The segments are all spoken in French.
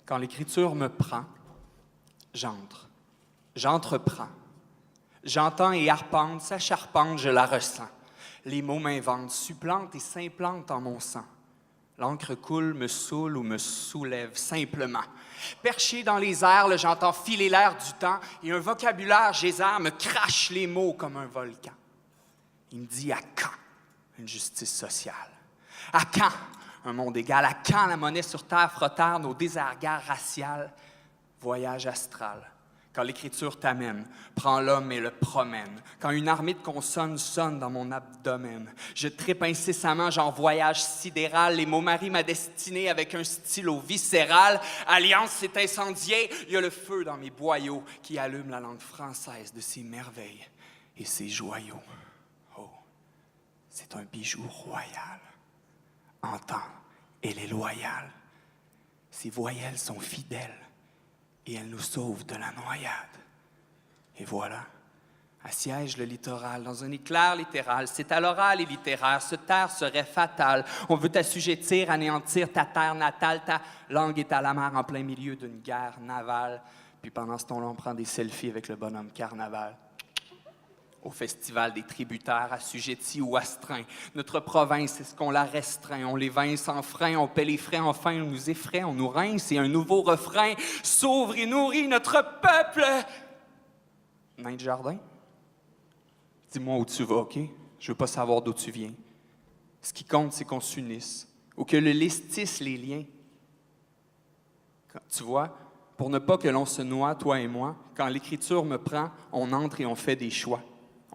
Quand l'Écriture me prend, j'entre. J'entreprends. J'entends et arpente, sa charpente, je la ressens. Les mots m'inventent, supplantent et s'implantent en mon sang. L'encre coule, me saoule ou me soulève simplement. Perché dans les airs, j'entends filer l'air du temps et un vocabulaire geyser me crache les mots comme un volcan. Il me dit à quand une justice sociale? À quand un monde égal? À quand la monnaie sur terre frottère nos déserts raciales? Voyage astral. Quand l'Écriture t'amène, prends l'homme et le promène. Quand une armée de consonnes sonne dans mon abdomen, je trippe incessamment, genre voyage sidéral. Les mots marient ma destinée avec un stylo viscéral. Alliance s'est incendiée, il y a le feu dans mes boyaux qui allume la langue française de ses merveilles et ses joyaux. Oh, c'est un bijou royal. Entends, elle est loyale. Ses voyelles sont fidèles. Et elle nous sauve de la noyade. Et voilà, assiège le littoral dans un éclair littéral. C'est à l'oral et littéraire, se taire serait fatal. On veut t'assujettir, anéantir ta terre natale. Ta langue est à la mer en plein milieu d'une guerre navale. Puis pendant ce temps-là, on prend des selfies avec le bonhomme Carnaval. Au festival des tributaires, assujettis ou astreints. Notre province, est-ce qu'on la restreint? On les vainc sans frein, on paie les frais, enfin on nous effraie, on nous rince, et un nouveau refrain s'ouvre et nourrit notre peuple. Nain de jardin, dis-moi où tu vas, OK? Je veux pas savoir d'où tu viens. Ce qui compte, c'est qu'on s'unisse, ou que le lys tisse les liens. Tu vois, pour ne pas que l'on se noie, toi et moi, quand l'Écriture me prend, on entre et on fait des choix.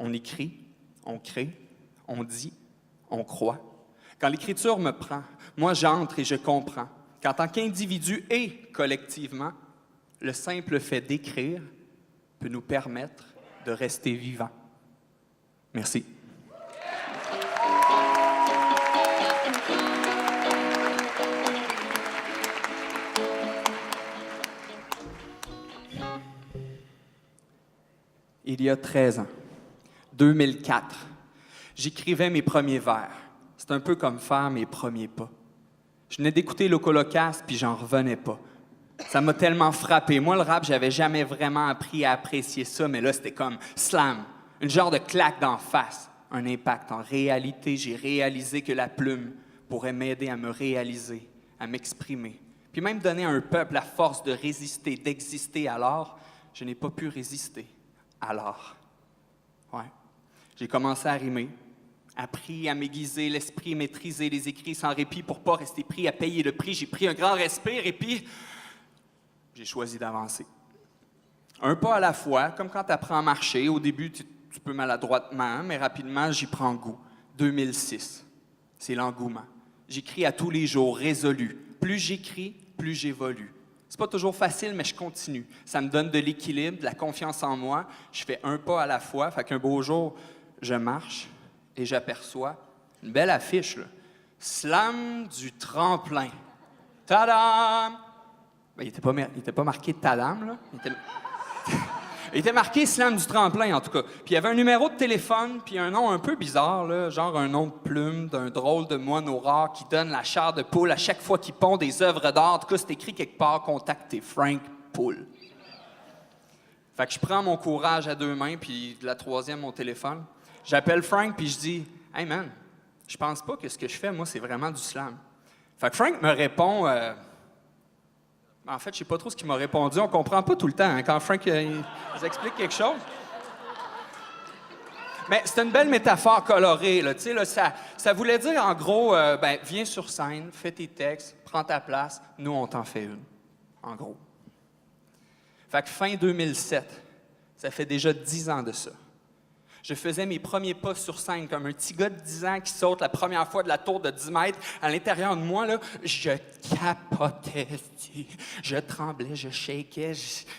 On écrit, on crée, on dit, on croit. Quand l'Écriture me prend, moi j'entre et je comprends qu'en tant qu'individu et collectivement, le simple fait d'écrire peut nous permettre de rester vivants. Merci. Il y a 13 ans. 2004, j'écrivais mes premiers vers. C'est un peu comme faire mes premiers pas. Je venais d'écouter Locolocast, puis j'en revenais pas. Ça m'a tellement frappé. Moi, le rap, j'avais jamais vraiment appris à apprécier ça, mais là, c'était comme slam, une genre de claque d'en face, un impact. En réalité, j'ai réalisé que la plume pourrait m'aider à me réaliser, à m'exprimer, puis même donner à un peuple la force de résister, d'exister. Alors, je n'ai pas pu résister. Alors, ouais. J'ai commencé à rimer, appris à m'aiguiser l'esprit, maîtriser les écrits sans répit pour pas rester pris à payer le prix. J'ai pris un grand respire et puis j'ai choisi d'avancer. Un pas à la fois, comme quand tu apprends à marcher. Au début, tu peux maladroitement, mais rapidement, j'y prends goût. 2006, c'est l'engouement. J'écris à tous les jours, résolu. Plus j'écris, plus j'évolue. C'est pas toujours facile, mais je continue. Ça me donne de l'équilibre, de la confiance en moi. Je fais un pas à la fois. Fait qu'un beau jour, je marche et j'aperçois une belle affiche, là. Slam du tremplin. Tadam! Ben, il était pas marqué Tadam, là. Il était marqué Slam du tremplin, en tout cas. Puis il y avait un numéro de téléphone, puis un nom un peu bizarre, là, genre un nom de plume d'un drôle de moineau rare qui donne la chair de poule à chaque fois qu'il pond des œuvres d'art. En tout cas, c'est écrit quelque part, contactez Frank Poule. Fait que je prends mon courage à deux mains, puis la troisième, mon téléphone. J'appelle Frank, puis je dis « Hey man, je pense pas que ce que je fais, moi, c'est vraiment du slam. » Fait que Frank me répond... En fait, je sais pas trop ce qu'il m'a répondu. On comprend pas tout le temps, hein, quand Frank il nous explique quelque chose. Mais c'est une belle métaphore colorée, là. Tu sais, là, ça voulait dire, en gros, viens sur scène, fais tes textes, prends ta place, nous, on t'en fait une. En gros. Fait que fin 2007, ça fait déjà 10 ans de ça. Je faisais mes premiers pas sur scène comme un petit gars de 10 ans qui saute la première fois de la tour de 10 mètres. À l'intérieur de moi, là, je capotais. Je tremblais, je shakeais,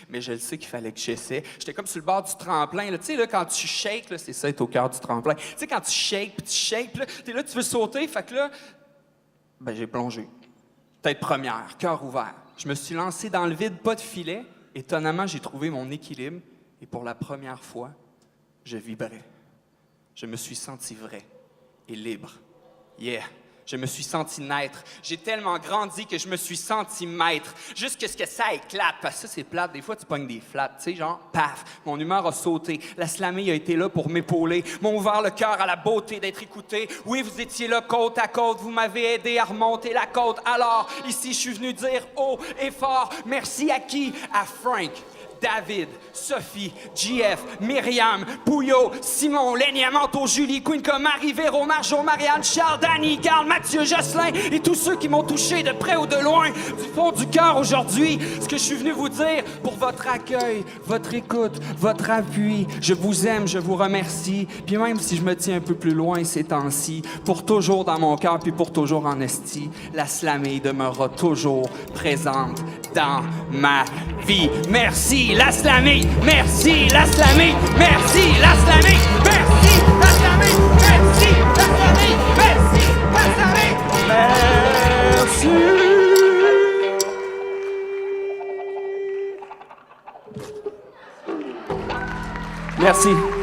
mais je le sais qu'il fallait que j'essaie. J'étais comme sur le bord du tremplin. Tu sais, là, quand tu shakes, là, c'est ça, être au cœur du tremplin. Tu sais, quand tu shakes, là, t'es là, tu veux sauter, fait que là, j'ai plongé. Tête première, cœur ouvert. Je me suis lancé dans le vide, pas de filet. Étonnamment, j'ai trouvé mon équilibre. Et pour la première fois, je vibrais. Je me suis senti vrai et libre. Yeah! Je me suis senti naître. J'ai tellement grandi que je me suis senti maître. Jusque ce que ça éclate. Parce que ça, c'est plate. Des fois, tu pognes des flats. Tu sais, genre, paf, mon humeur a sauté. La slamée a été là pour m'épauler. M'ont ouvert le cœur à la beauté d'être écouté. Oui, vous étiez là côte à côte. Vous m'avez aidé à remonter la côte. Alors, ici, je suis venu dire haut et fort. Merci à qui? À Frank, David, Sophie, JF, Myriam, Pouillot, Simon, Lénia, Manteau, Julie, Quinca, Marie, Véro, Marjo, Marianne, Charles, Danny, Carl, Mathieu, Jocelyn et tous ceux qui m'ont touché de près ou de loin, du fond du cœur aujourd'hui. Ce que je suis venu vous dire pour votre accueil, votre écoute, votre appui. Je vous aime, je vous remercie. Puis même si je me tiens un peu plus loin ces temps-ci, pour toujours dans mon cœur puis pour toujours en esti, la slamée demeurera toujours présente dans ma vie. Merci, la slamée! Merci, la slamée! Merci, la slamée! Merci, la slamée! Merci, la slamée! Merci, la slamée! Merci! Merci.